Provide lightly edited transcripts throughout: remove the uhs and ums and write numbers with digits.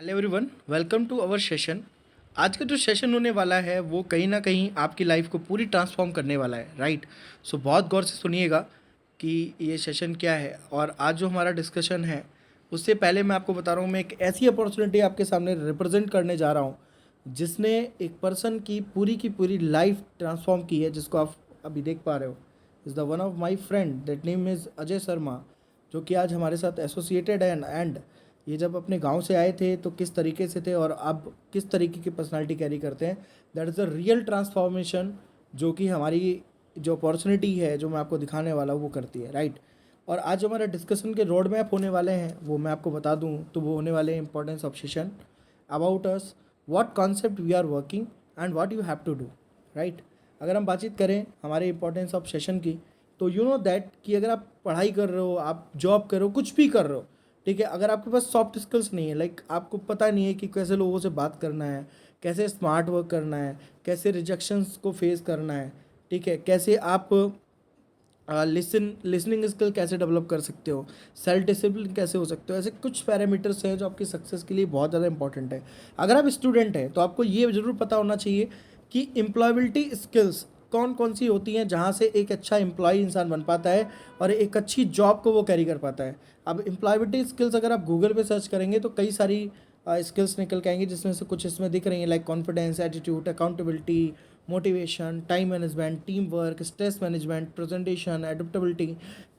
Hello everyone, welcome to our session. आज का जो सेशन होने वाला है वो कहीं ना कहीं आपकी लाइफ को पूरी ट्रांसफॉर्म करने वाला है, राइट। सो बहुत गौर से सुनिएगा कि ये सेशन क्या है। और आज जो हमारा डिस्कशन है उससे पहले मैं आपको बता रहा हूँ, मैं एक ऐसी अपॉर्चुनिटी आपके सामने रिप्रेजेंट करने जा रहा हूँ जिसने एक पर्सन की पूरी लाइफ ट्रांसफॉर्म की है, जिसको आप अभी देख पा रहे हो। Is the one of my friend, that name is Ajay Sharma, जो कि आज हमारे साथ एसोसिएटेड है। एंड ये जब अपने गांव से आए थे तो किस तरीके से थे और अब किस तरीके की पर्सनालिटी कैरी करते हैं, that is the real transformation जो कि हमारी जो अपॉर्चुनिटी है जो मैं आपको दिखाने वाला हूँ वो करती है, राइट। और आज जो हमारे डिस्कशन के रोड मैप होने वाले हैं वो मैं आपको बता दूँ तो वो होने वाले हैं importance of session, about us, what concept we are working and what you have to do, right. अगर हम बातचीत करें हमारे इंपॉर्टेंस ऑफ सेशन की, तो यू नो दैट कि अगर आप पढ़ाई कर रहे हो, आप जॉब कर रहे हो, कुछ भी कर रहे हो, ठीक है, अगर आपके पास सॉफ्ट स्किल्स नहीं है, लाइक आपको पता नहीं है कि कैसे लोगों से बात करना है, कैसे स्मार्ट वर्क करना है, कैसे रिजेक्शंस को फेस करना है, ठीक है, कैसे आप लिसनिंग स्किल कैसे डेवलप कर सकते हो, सेल्फ डिसिप्लिन कैसे हो सकते हो, ऐसे कुछ पैरामीटर्स हैं जो आपकी सक्सेस के लिए बहुत ज़्यादा इंपॉर्टेंट है। अगर आप स्टूडेंट हैं तो आपको ये ज़रूर पता होना चाहिए कि एम्प्लॉयबिलिटी स्किल्स कौन कौन सी होती हैं जहाँ से एक अच्छा एम्प्लॉय इंसान बन पाता है और एक अच्छी जॉब को वो कैरी कर पाता है। अब एम्प्लॉयबिलिटी स्किल्स अगर आप गूगल पे सर्च करेंगे तो कई सारी स्किल्स निकल के आएंगी, जिसमें से कुछ इसमें दिख रही हैं, like confidence, attitude, accountability, motivation, time management, team work, stress management, presentation, adaptability.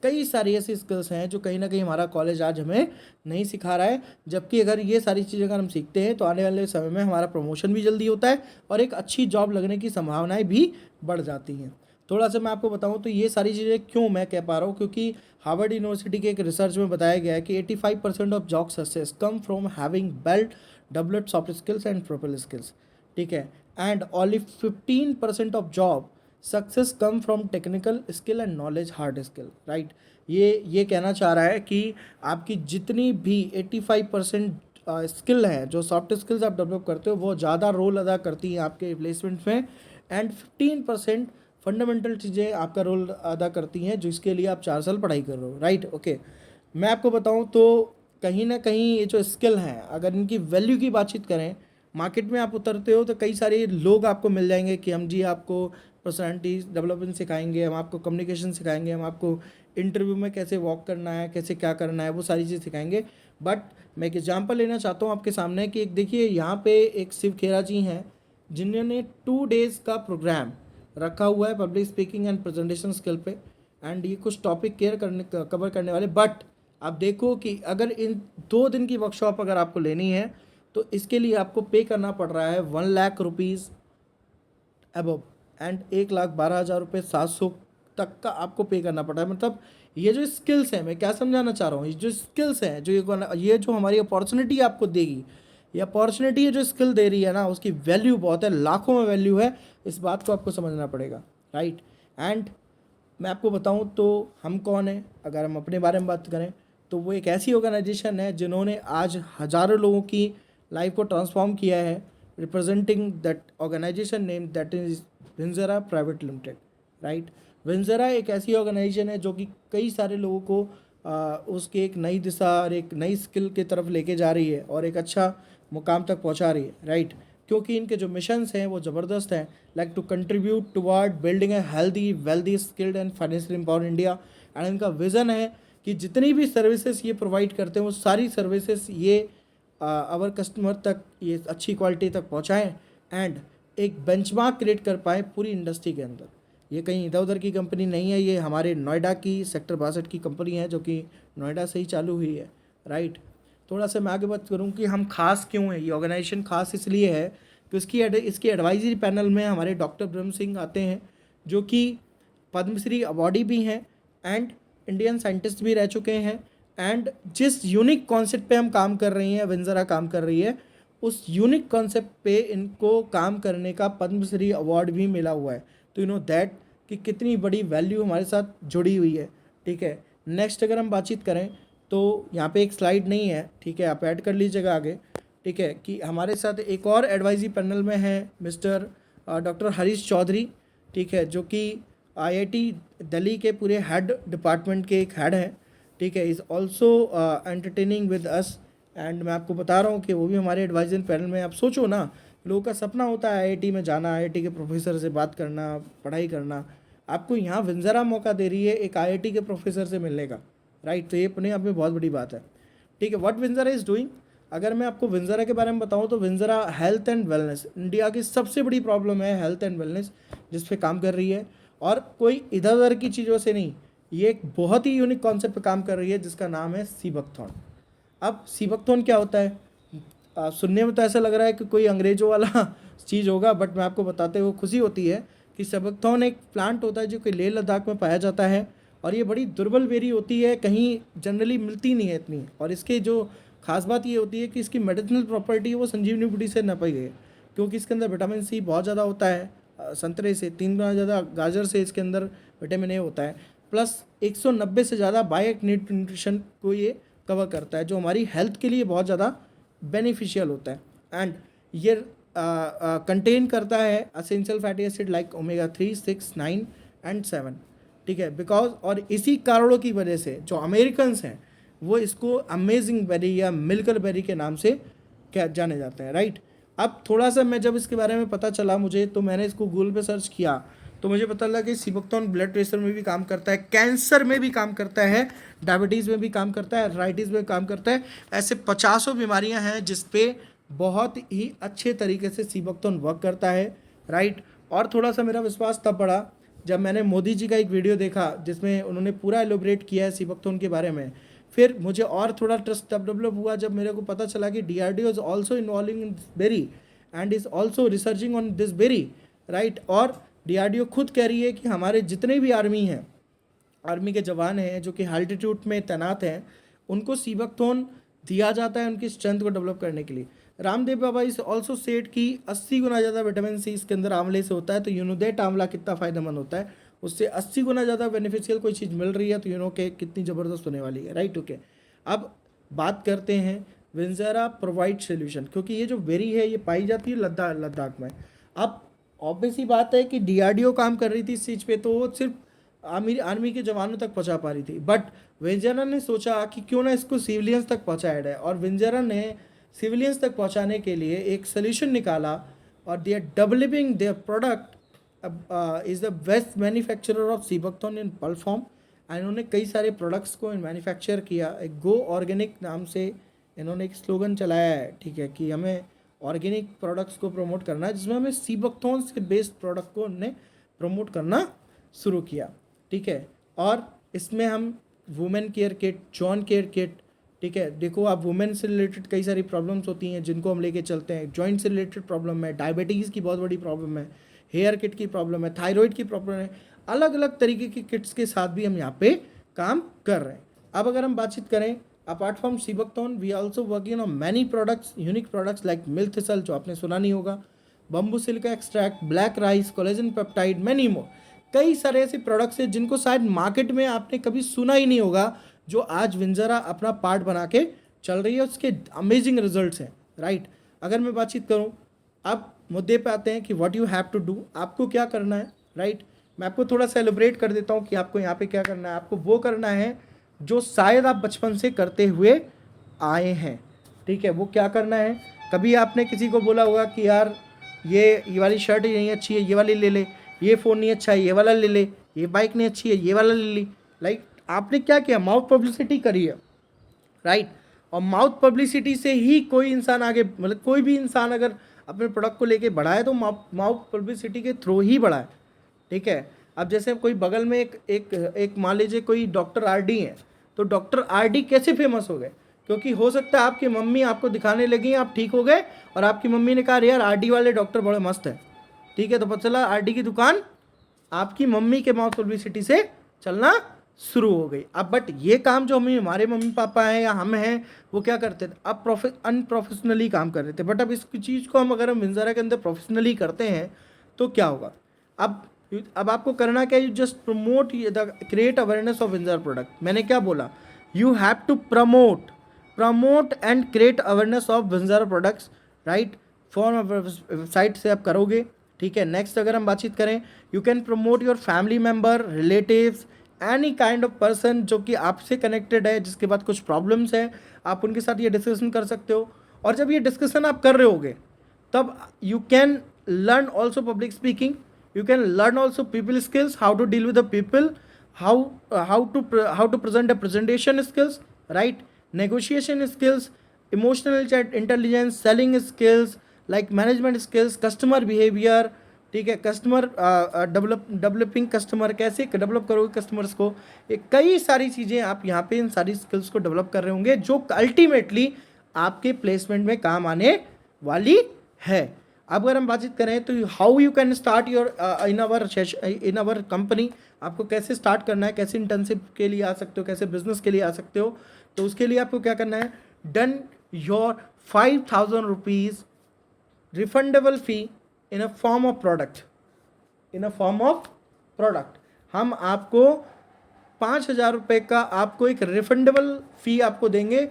कई सारी ऐसी स्किल्स हैं जो कहीं ना कहीं हमारा कॉलेज आज हमें नहीं सिखा रहा है, जबकि अगर ये सारी चीज़ें अगर हम सीखते हैं तो आने वाले समय में हमारा प्रमोशन भी जल्दी होता है और एक अच्छी जॉब लगने की संभावनाएं भी बढ़ जाती हैं। थोड़ा सा मैं आपको बताऊं तो ये सारी चीज़ें क्यों मैं कह पा रहा हूँ, क्योंकि हार्वर्ड यूनिवर्सिटी के एक रिसर्च में बताया गया है कि 85% of job success come from having belt developed soft skills and professional skills, ठीक है। And only 15% of job success come from technical skill and knowledge hard skill, right. ये कहना चाह रहा है कि आपकी जितनी भी 85% स्किल है, जो सॉफ्ट स्किल्स आप डेवलप करते हो, वो ज़्यादा रोल अदा करती हैं आपके प्लेसमेंट में। एंड 15% फंडामेंटल चीज़ें आपका रोल अदा करती हैं जिसके लिए आप 4 साल पढ़ाई कर रहे हो, राइट। ओके, मैं आपको बताऊं तो कहीं ना कहीं ये जो स्किल हैं अगर इनकी वैल्यू की बातचीत करें, मार्केट में आप उतरते हो तो कई सारे लोग आपको मिल जाएंगे कि हम जी आपको पर्सनालिटी डेवलपमेंट सिखाएंगे, हम आपको कम्युनिकेशन सिखाएंगे, हम आपको इंटरव्यू में कैसे वॉक करना है, कैसे क्या करना है, वो सारी चीज़ सिखाएंगे। बट मैं एक एग्जांपल लेना चाहता हूँ आपके सामने कि एक देखिए यहाँ पे एक शिव खेरा जी हैं जिन्होंने 2 डेज़ का प्रोग्राम रखा हुआ है public speaking and presentation skill पे। एंड ये कुछ टॉपिक कवर करने वाले, बट आप देखो कि अगर इन 2 दिन की वर्कशॉप अगर आपको लेनी है तो इसके लिए आपको पे करना पड़ रहा है 1 लाख रुपीज़ अबव, एंड 1,12,000 रुपये 700 तक का आपको पे करना पड़ रहा है। मतलब ये जो स्किल्स हैं, मैं क्या समझाना चाह रहा हूँ, ये जो स्किल्स हैं जो ये जो हमारी अपॉर्चुनिटी आपको देगी, ये अपॉर्चुनिटी है जो स्किल दे रही है ना, उसकी वैल्यू बहुत है, लाखों में वैल्यू है। इस बात को आपको समझना पड़ेगा, राइट। एंड मैं आपको बताऊं तो हम कौन हैं, अगर हम अपने बारे में बात करें तो वो एक ऐसी ऑर्गेनाइजेशन है जिन्होंने आज हज़ारों लोगों की लाइफ को ट्रांसफॉर्म किया है। Representing that organization name that is Winjara private limited, right. Winjara एक ऐसी ऑर्गेनाइजेशन है जो कि कई सारे लोगों को उसके एक नई दिशा और एक नई स्किल की तरफ लेके जा रही है और एक अच्छा मुकाम तक पहुंचा रही है, राइट। क्योंकि इनके जो मिशंस हैं वो ज़बरदस्त हैं, like to contribute toward building a healthy wealthy skilled and financially empowered India. And इनका विज़न है कि जितनी भी सर्विसेज ये प्रोवाइड करते हैं वो सारी सर्विसेज ये आवर कस्टमर तक ये अच्छी क्वालिटी तक पहुँचाएँ एंड एक बेंचमार्क क्रिएट कर पाएँ पूरी इंडस्ट्री के अंदर। ये कहीं इधर उधर की कंपनी नहीं है, ये हमारे नोएडा की सेक्टर 62 की कंपनी है जो कि नोएडा से ही चालू हुई है, राइट। थोड़ा सा मैं आगे बात करूँ कि हम खास क्यों हैं, ये ऑर्गेनाइजेशन खास इसलिए है कि इसकी एडवाइजरी पैनल में हमारे डॉक्टर ब्रह्म सिंह आते हैं जो कि पद्मश्री अवार्डी भी हैं एंड इंडियन साइंटिस्ट भी रह चुके हैं। एंड जिस यूनिक कॉन्सेप्ट पे हम काम कर रही हैं, विंजरा काम कर रही है, उस यूनिक कॉन्सेप्ट पे इनको काम करने का पद्मश्री अवार्ड भी मिला हुआ है। तो यू नो दैट कि कितनी बड़ी वैल्यू हमारे साथ जुड़ी हुई है, ठीक है। नेक्स्ट अगर हम बातचीत करें तो यहाँ पे एक स्लाइड नहीं है, ठीक है, आप ऐड कर लीजिएगा आगे, ठीक है, कि हमारे साथ एक और एडवाइजरी पैनल में है मिस्टर डॉक्टर हरीश चौधरी, ठीक है, जो कि आईआईटी दिल्ली के पूरे हेड डिपार्टमेंट के एक हेड हैं, ठीक है। Is also entertaining with us and मैं आपको बता रहा हूँ कि वो भी हमारे एडवाइजरी पैनल में। आप सोचो ना, लोगों का सपना होता है आईआईटी में जाना, आईआईटी के प्रोफेसर से बात करना, पढ़ाई करना। आपको यहाँ विंज़रा मौका दे रही है एक आईआईटी के प्रोफेसर से मिलने का, राइट। तो ये अपने आप में बहुत बड़ी बात है, ठीक है। व्हाट विंज़रा इज़ डूइंग, अगर मैं आपको विंज़रा के बारे में बताऊँ तो विंज़रा हेल्थ एंड वेलनेस, इंडिया की सबसे बड़ी प्रॉब्लम है हेल्थ एंड वेलनेस, जिस पे काम कर रही है। और कोई इधर उधर की चीज़ों से नहीं, ये एक बहुत ही यूनिक कॉन्सेप्ट पे काम कर रही है जिसका नाम है सीबकथॉर्न। अब सीबकथॉर्न क्या होता है? सुनने में तो ऐसा लग रहा है कि कोई अंग्रेज़ों वाला चीज़ होगा, बट मैं आपको बताते हुए खुशी होती है कि सीबकथॉर्न एक प्लांट होता है जो कि लेह लद्दाख में पाया जाता है। और ये बड़ी दुर्बल बेरी होती है, कहीं जनरली मिलती नहीं है इतनी। और इसके जो खास बात ये होती है कि इसकी मेडिसिनल प्रॉपर्टी है वो संजीवनी बूटी से नापी गई है, क्योंकि इसके अंदर विटामिन सी बहुत ज़्यादा होता है, संतरे से 3 गुना ज़्यादा, गाजर से इसके अंदर विटामिन ए होता है, प्लस 190 से ज़्यादा बायो न्यूट्रिशन को ये कवर करता है, जो हमारी हेल्थ के लिए बहुत ज़्यादा बेनिफिशियल होता है। एंड ये कंटेन करता है essential fatty acid like omega 3, 6, 9 and 7, ठीक है। बिकॉज और इसी कारणों की वजह से जो अमेरिकन्स हैं वो इसको अमेजिंग बेरी या मिल्कर बेरी के नाम से क्या जाने जाते हैं, राइट। अब थोड़ा सा मैं जब इसके बारे में पता चला मुझे, तो मैंने इसको गूगल पे सर्च किया, तो मुझे पता लगा कि सीबकथॉर्न ब्लड प्रेशर में भी काम करता है, कैंसर में भी काम करता है, डायबिटीज़ में भी काम करता है, आर्थराइटिस में काम करता है। ऐसे 50 बीमारियां हैं जिस पे बहुत ही अच्छे तरीके से सीबकथॉर्न वर्क करता है, राइट। और थोड़ा सा मेरा विश्वास तब बढ़ा जब मैंने मोदी जी का एक वीडियो देखा जिसमें उन्होंने पूरा एलोबरेट किया है सीबकथॉर्न के बारे में। फिर मुझे और थोड़ा ट्रस्ट डेवलप हुआ जब मेरे को पता चला कि DRDO is also involving in this berry and is also researching on this berry, right. और DRDO खुद कह रही है कि हमारे जितने भी आर्मी के जवान हैं जो कि अल्टीट्यूड में तैनात हैं, उनको सीबकथॉर्न दिया जाता है उनकी स्ट्रेंथ को डेवलप करने के लिए। रामदेव बाबा इस ऑल्सो सेट की 80 गुना ज़्यादा विटामिन सी इसके अंदर आंवले से होता है। तो यूनो दैट आंवला कितना फ़ायदेमंद होता है, उससे 80 गुना ज़्यादा बेनिफिशियल कोई चीज़ मिल रही है तो यूनो के कितनी ज़बरदस्त होने वाली है, राइट। ओके, अब बात करते हैं विंज़रा प्रोवाइड सोल्यूशन, क्योंकि ये जो बेरी है ये पाई जाती है लद्दाख में। अब ऑब्वियस ही बात है कि DRDO काम कर रही थी इस चीज़ पे, तो वो सिर्फ आर्मी के जवानों तक पहुंचा पा रही थी, बट विंज़रा ने सोचा कि क्यों ना इसको सिविलियंस तक पहुंचाया जाए। और विंज़रा ने सिविलियंस तक पहुंचाने के लिए एक सोल्यूशन निकाला, और they are developing their product is the best manufacturer of sea buckthorn in pulp form. इन्होंने कई सारे प्रोडक्ट्स को मैन्युफैक्चर किया। एक गो ऑर्गेनिक नाम से इन्होंने एक स्लोगन चलाया है, ठीक है, कि हमें ऑर्गेनिक प्रोडक्ट्स को प्रमोट करना है, जिसमें हमें सीबकथॉर्न से बेस्ड प्रोडक्ट को उन्होंने प्रमोट करना शुरू किया, ठीक है। और इसमें हम women care kit, John care kit, ठीक है। देखो आप, वुमेन से रिलेटेड कई सारी प्रॉब्लम्स होती हैं जिनको हम लेके चलते हैं, जॉइंट से रिलेटेड प्रॉब्लम है, डायबिटीज़ की बहुत बड़ी प्रॉब्लम है, हेयर किट की प्रॉब्लम है, थायराइड की प्रॉब्लम है, अलग अलग तरीके की किट्स के साथ भी हम यहाँ पे काम कर रहे हैं। अब अगर हम बातचीत करें apart from sea buckthorn, we also working on many products, unique products like milk thistle, जो आपने सुना नहीं होगा, bamboo silica extract, black rice, collagen peptide, many more. कई सारे ऐसे प्रोडक्ट्स हैं जिनको शायद मार्केट में आपने कभी सुना ही नहीं होगा, जो आज विंज़रा अपना पार्ट बना के चल रही है, उसके अमेजिंग रिजल्ट्स हैं, राइट। अगर मैं बातचीत करूं, अब मुद्दे पे आते हैं कि what you have to do, आपको क्या करना है, राइट। मैं आपको थोड़ा सेलिब्रेट कर देता हूं कि आपको यहाँ पे क्या करना है। आपको वो करना है जो शायद आप बचपन से करते हुए आए हैं, ठीक है। वो क्या करना है, कभी आपने किसी को बोला होगा कि यार ये वाली शर्ट नहीं अच्छी है, ये वाली ले ले, ये फ़ोन नहीं अच्छा है, ये वाला ले ले, ये बाइक नहीं अच्छी है, ये वाला ले ली, लाइक आपने क्या किया, माउथ पब्लिसिटी करी है, राइट। और माउथ पब्लिसिटी से ही कोई इंसान आगे, मतलब कोई भी इंसान अगर अपने प्रोडक्ट को लेके बढ़ा है तो माउथ पब्लिसिटी के थ्रू ही बढ़ा है, ठीक है। अब जैसे कोई बगल में एक मान लीजिए कोई डॉक्टर RD हैं, तो डॉक्टर RD कैसे फेमस हो गए, क्योंकि हो सकता है आपकी मम्मी आपको दिखाने लगी, आप ठीक हो गए और आपकी मम्मी ने कहा यार RD वाले डॉक्टर बड़े मस्त हैं, ठीक है। तो पता चला RD की दुकान आपकी मम्मी के माउथ पब्लिसिटी से चलना शुरू हो गई। अब बट ये काम जो हमारे मम्मी पापा हैं या हम हैं वो क्या करते थे, अब अनप्रोफेशनली काम कर रहे थे। बट अब इस चीज़ को अगर हम विंज़रा के अंदर प्रोफेशनली करते हैं तो क्या होगा। अब आपको करना क्या, you just promote the create awareness of Winjara product. मैंने क्या बोला, you have to promote and create awareness of Winjara products, right. For website से आप करोगे, ठीक है। नेक्स्ट अगर हम बातचीत करें, you can promote your family member, relatives, any kind of person जो कि आपसे कनेक्टेड है, जिसके बाद कुछ प्रॉब्लम्स है, आप उनके साथ ये डिस्कशन कर सकते हो। और जब ये डिस्कशन आप कर रहे होगे तब you can learn also public speaking, you can learn also people skills, how to deal with the people, how to present a presentation skills, right? Negotiation skills, emotional intelligence, selling skills, like management skills, customer behavior, ठीक है, customer developing customer, कैसे develop करोगे customers को, ये कई सारी चीज़ें आप यहाँ पे इन सारी स्किल्स को डेवलप कर रहे होंगे जो अल्टीमेटली आपके प्लेसमेंट में काम आने वाली है। अब अगर हम बातचीत करें तो how you can start your in our company, आपको कैसे स्टार्ट करना है, कैसे इंटर्नशिप के लिए आ सकते हो, कैसे बिजनेस के लिए आ सकते हो, तो उसके लिए आपको क्या करना है, done your 5,000 rupees refundable fee in a form of product, in a form of product. हम आपको 5,000 रुपये का आपको एक रिफंडेबल फ़ी आपको देंगे,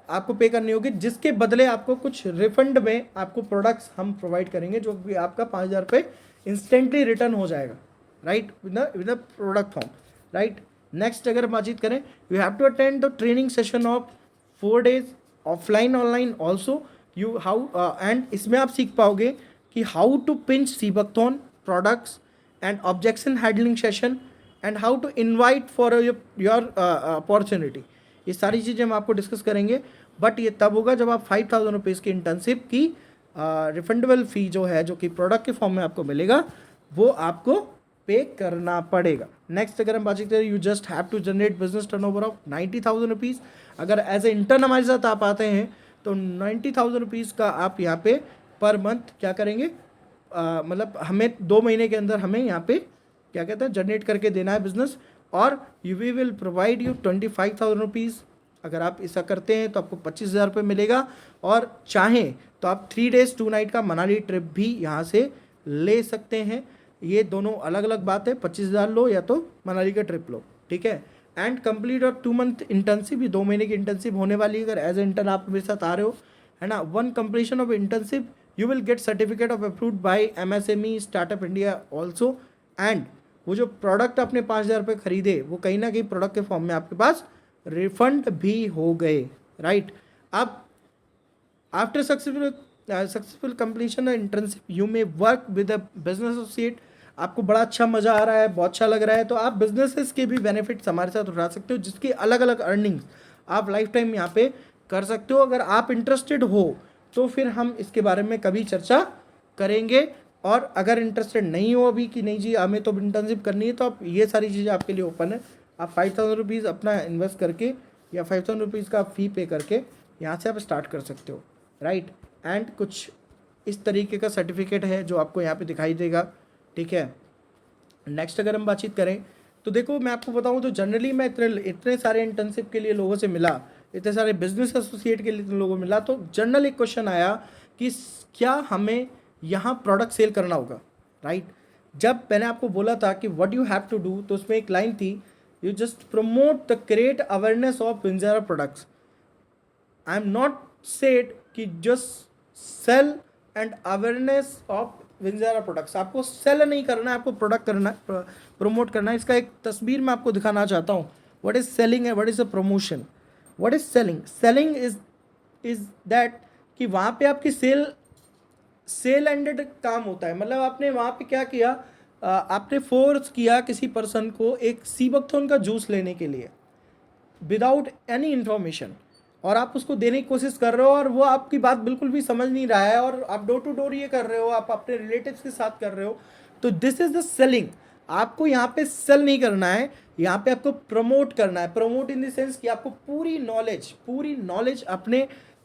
आपको पे करनी होगी, जिसके बदले आपको कुछ रिफंड में आपको प्रोडक्ट्स हम प्रोवाइड करेंगे, जो कि आपका 5,000 रुपये इंस्टेंटली रिटर्न हो जाएगा, right, with the product form, right. Next अगर बातचीत करें, you have to attend the training session of 4 days offline online also, you how and इसमें आप सीख पाओगे कि how to pinch sea buckthorn products and objection handling session and how to invite for your opportunity. ये सारी चीज़ें हम आपको डिस्कस करेंगे, बट ये तब होगा जब आप 5,000 रुपीज़ की इंटर्नशिप की रिफंडेबल फ़ी जो है, जो कि प्रोडक्ट के फॉर्म में आपको मिलेगा, वो आपको पे करना पड़ेगा। नेक्स्ट अगर हम बातचीत करें, you just have to generate business turnover of 90,000 rupees. अगर एज ए इंटर्न हमारे साथ आप आते हैं तो 90,000 रुपीज़ का आप यहाँ पे पर मंथ क्या करेंगे, मतलब हमें 2 महीने के अंदर हमें यहाँ पे क्या कहते हैं जनरेट करके देना है बिजनेस, और you we will provide you 25,000 rupees. अगर आप ऐसा करते हैं तो आपको 25,000 रुपये मिलेगा, और चाहें तो आप 3 days 2 night का मनाली ट्रिप भी यहाँ से ले सकते हैं। ये दोनों अलग अलग बात है, 25,000 लो या तो मनाली का ट्रिप लो, ठीक है। एंड कंप्लीट और 2 month इंटर्नशिप, ये 2 महीने की इंटर्नशिप होने वाली है अगर एज ए इंटर्न आप मेरे साथ आ रहे हो, है ना। 1 completion of internship you will get certificate of approved by MSME startup India also. And वो जो प्रोडक्ट आपने 5,000 रुपये खरीदे, वो कहीं ना कहीं प्रोडक्ट के फॉर्म में आपके पास रिफंड भी हो गए, राइट। अब after successful completion of internship you may work with a business associate. आपको बड़ा अच्छा मज़ा आ रहा है, बहुत अच्छा लग रहा है, तो आप बिजनेसेस के भी बेनिफिट्स हमारे साथ उठा सकते हो, जिसकी अलग अलग अर्निंग्स आप लाइफ टाइम यहाँ पे कर सकते हो। अगर आप इंटरेस्टेड हो तो फिर हम इसके बारे में कभी चर्चा करेंगे, और अगर इंटरेस्टेड नहीं हो अभी कि नहीं जी हमें तो इंटर्नशिप करनी है, तो आप ये सारी चीज़ें आपके लिए ओपन है। आप 5,000 रुपीज़ अपना इन्वेस्ट करके या 5,000 रुपीज़ का फ़ी पे करके यहाँ से आप स्टार्ट कर सकते हो, राइट। एंड कुछ इस तरीके का सर्टिफिकेट है जो आपको यहाँ पे दिखाई देगा, ठीक है। नेक्स्ट अगर हम बातचीत करें तो देखो, मैं आपको बताऊँ तो जनरली मैं इतने सारे इंटर्नशिप के लिए लोगों से मिला, इतने सारे बिजनेस एसोसिएट के लिए लोगों को मिला, तो जनरल एक क्वेश्चन आया कि क्या हमें यहाँ प्रोडक्ट सेल करना होगा, राइट। जब मैंने आपको बोला था कि what you have to do, तो उसमें एक लाइन थी, you just promote the create awareness of Winjara products. I am not said कि just sell and awareness of Winjara products. आपको सेल नहीं करना है, आपको प्रोडक्ट करना है, प्रमोट करना है। इसका एक तस्वीर मैं आपको दिखाना चाहता हूँ। व्हाट इज सेलिंग है, what is a promotion. What is selling, selling is that कि वहाँ पे आपकी सेल एंडेड काम होता है। मतलब आपने वहाँ पे क्या किया, आपने फोर्स किया किसी पर्सन को एक सीबकथॉन का जूस लेने के लिए विदाउट एनी इन्फॉर्मेशन, और आप उसको देने की कोशिश कर रहे हो, और वो आपकी बात बिल्कुल भी समझ नहीं रहा है, और आप डोर टू डोर ये कर रहे हो, आप अपने रिलेटिव्स के साथ कर रहे हो, तो दिस इज द सेलिंग। आपको यहाँ पे सेल नहीं करना है, यहाँ पे आपको प्रमोट करना है। प्रमोट इन द सेंस कि आपको पूरी नॉलेज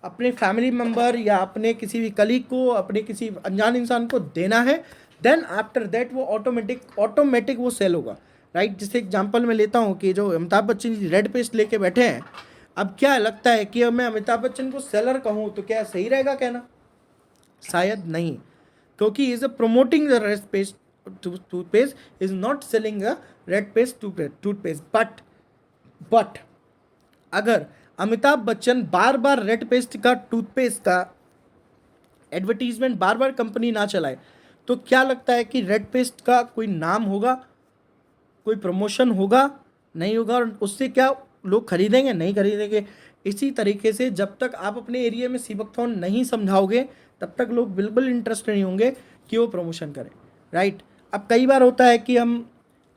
अपने फैमिली मेम्बर या अपने किसी भी कलीग को, अपने किसी अनजान इंसान को देना है। देन आफ्टर दैट वो ऑटोमेटिक वो सेल होगा, राइट। जैसे एग्जांपल मैं लेता हूँ कि जो अमिताभ बच्चन जी रेड पेस्ट लेके बैठे हैं, अब क्या लगता है कि अब मैं अमिताभ बच्चन को सेलर कहूँ तो क्या सही रहेगा कहना? शायद नहीं, क्योंकि is a promoting the red paste toothpaste, is not selling a red paste toothpaste. But अगर अमिताभ बच्चन बार बार रेड पेस्ट का टूथपेस्ट का एडवर्टीजमेंट बार बार कंपनी ना चलाए, तो क्या लगता है कि रेड पेस्ट का कोई नाम होगा, कोई प्रमोशन होगा? नहीं होगा, और उससे क्या लोग खरीदेंगे? नहीं खरीदेंगे। इसी तरीके से जब तक आप अपने एरिया में सीबकथॉर्न नहीं समझाओगे तब तक लोग बिल्कुल इंटरेस्ट नहीं होंगे कि वो प्रमोशन करें, राइट। अब कई बार होता है कि हम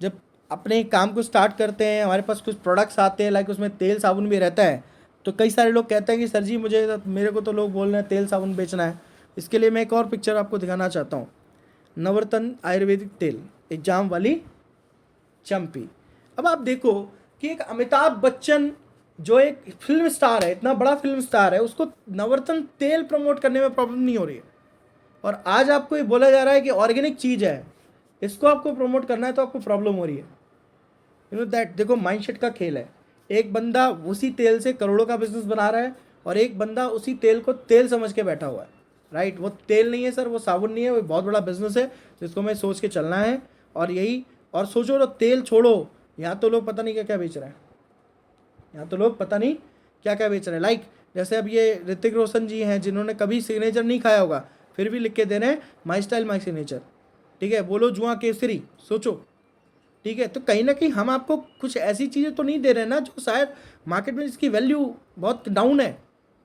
जब अपने काम को स्टार्ट करते हैं, हमारे पास कुछ प्रोडक्ट्स आते हैं, लाइक उसमें तेल साबुन भी रहता है, तो कई सारे लोग कहते हैं कि सर जी मेरे को तो लोग बोल रहे हैं तेल साबुन बेचना है। इसके लिए मैं एक और पिक्चर आपको दिखाना चाहता हूँ। नवरत्न आयुर्वेदिक तेल, एग्जाम वाली चंपी। अब आप देखो कि एक अमिताभ बच्चन जो एक फिल्म स्टार है, इतना बड़ा फिल्म स्टार है, उसको नवरत्न तेल प्रमोट करने में प्रॉब्लम नहीं हो रही है, और आज आपको ये बोला जा रहा है कि ऑर्गेनिक चीज़ है, इसको आपको प्रमोट करना है तो आपको प्रॉब्लम हो रही है। You know that. देखो माइंडसेट का खेल है। एक बंदा उसी तेल से करोड़ों का बिजनेस बना रहा है, और एक बंदा उसी तेल को तेल समझ के बैठा हुआ है, राइट। वो तेल नहीं है सर, वो साबुन नहीं है, वो बहुत बड़ा बिजनेस है जिसको मैं सोच के चलना है। और यही, और सोचो तो तेल छोड़ो, यहाँ तो लोग पता नहीं क्या क्या बेच रहे हैं, यहाँ तो लोग पता नहीं क्या क्या बेच रहे हैं। लाइक जैसे अब ये ऋतिक रोशन जी हैं जिन्होंने कभी सिग्नेचर नहीं खाया होगा, फिर भी लिख के दे रहे हैं माई स्टाइल माई सिग्नेचर, ठीक है। बोलो जुआ केसरी, सोचो, ठीक है। तो कहीं ना कहीं हम आपको कुछ ऐसी चीज़ें तो नहीं दे रहे हैं ना जो शायद मार्केट में इसकी वैल्यू बहुत डाउन है,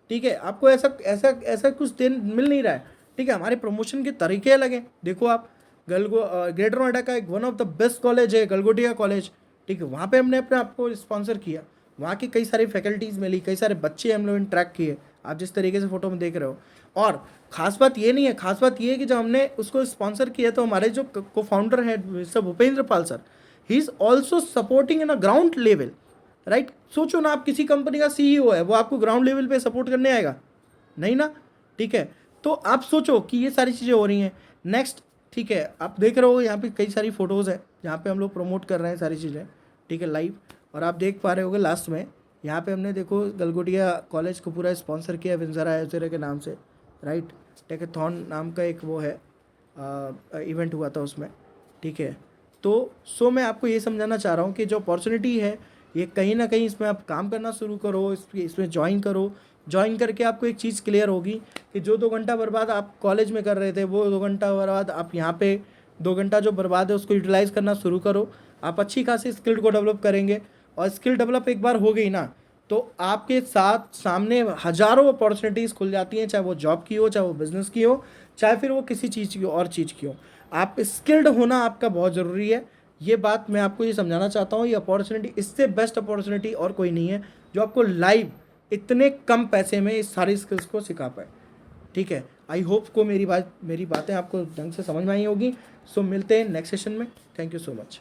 ठीक है। आपको ऐसा ऐसा ऐसा कुछ दे मिल नहीं रहा है, ठीक है। हमारे प्रमोशन के तरीके अलग हैं। देखो आप ग्रेटर नोएडा का एक one of the best college है गलगोटिया कॉलेज, ठीक है। वहाँ पे हमने अपने आप को स्पॉन्सर किया, वहाँ की कई सारी फैकल्टीज़ मिली, कई सारे बच्चे हम लोग इंटरेक्ट किए, आप जिस तरीके से फोटो में देख रहे हो। और ख़ास बात ये नहीं है, ख़ास बात ये है कि जब हमने उसको स्पॉन्सर किया तो हमारे जो को फाउंडर हैं mister Bhupendra Pal sir, he is also supporting in a ground level, right. सोचो ना, आप किसी कंपनी का सीईओ है, वो आपको ग्राउंड लेवल पे सपोर्ट करने आएगा? नहीं ना, ठीक है। तो आप सोचो कि ये सारी चीज़ें हो रही हैं। नेक्स्ट, ठीक है, आप देख रहे हो यहाँ पे कई सारी फ़ोटोज़ हैं जहाँ पे हम लोग प्रमोट कर रहे हैं सारी चीज़ें, ठीक है, लाइव। और आप देख पा रहे होगे लास्ट में यहाँ पे हमने देखो गलगोटिया कॉलेज को पूरा स्पॉन्सर किया विंजरा एजरा के नाम से, राइट। टेकेथॉन नाम का एक वो है इवेंट हुआ था उसमें, ठीक है। तो मैं आपको ये समझाना चाह रहा हूँ कि जो अपॉर्चुनिटी है ये कहीं ना कहीं इसमें आप काम करना शुरू करो, इसमें ज्वाइन करो। ज्वाइन करके आपको एक चीज़ क्लियर होगी कि जो 2 घंटा बर्बाद आप कॉलेज में कर रहे थे, वो 2 घंटा बर्बाद आप यहाँ पे 2 घंटा जो बर्बाद है उसको यूटिलाइज़ करना शुरू करो। आप अच्छी खासी स्किल को डेवलप करेंगे, और स्किल डेवलप एक बार हो गई ना तो आपके साथ सामने हज़ारों अपॉर्चुनिटीज़ खुल जाती हैं, चाहे वो जॉब की हो, चाहे वो बिज़नेस की हो, चाहे फिर वो किसी चीज़ की और चीज़ की हो। आप स्किल्ड होना आपका बहुत ज़रूरी है। ये बात मैं आपको ये समझाना चाहता हूँ। ये अपॉर्चुनिटी, इससे बेस्ट अपॉर्चुनिटी और कोई नहीं है जो आपको लाइव इतने कम पैसे में इस सारी स्किल्स को सिखा पाए, ठीक है। आई होप को मेरी बातें आपको ढंग से समझ में आई होगी। सो मिलते हैं नेक्स्ट सेशन में। Thank you so much.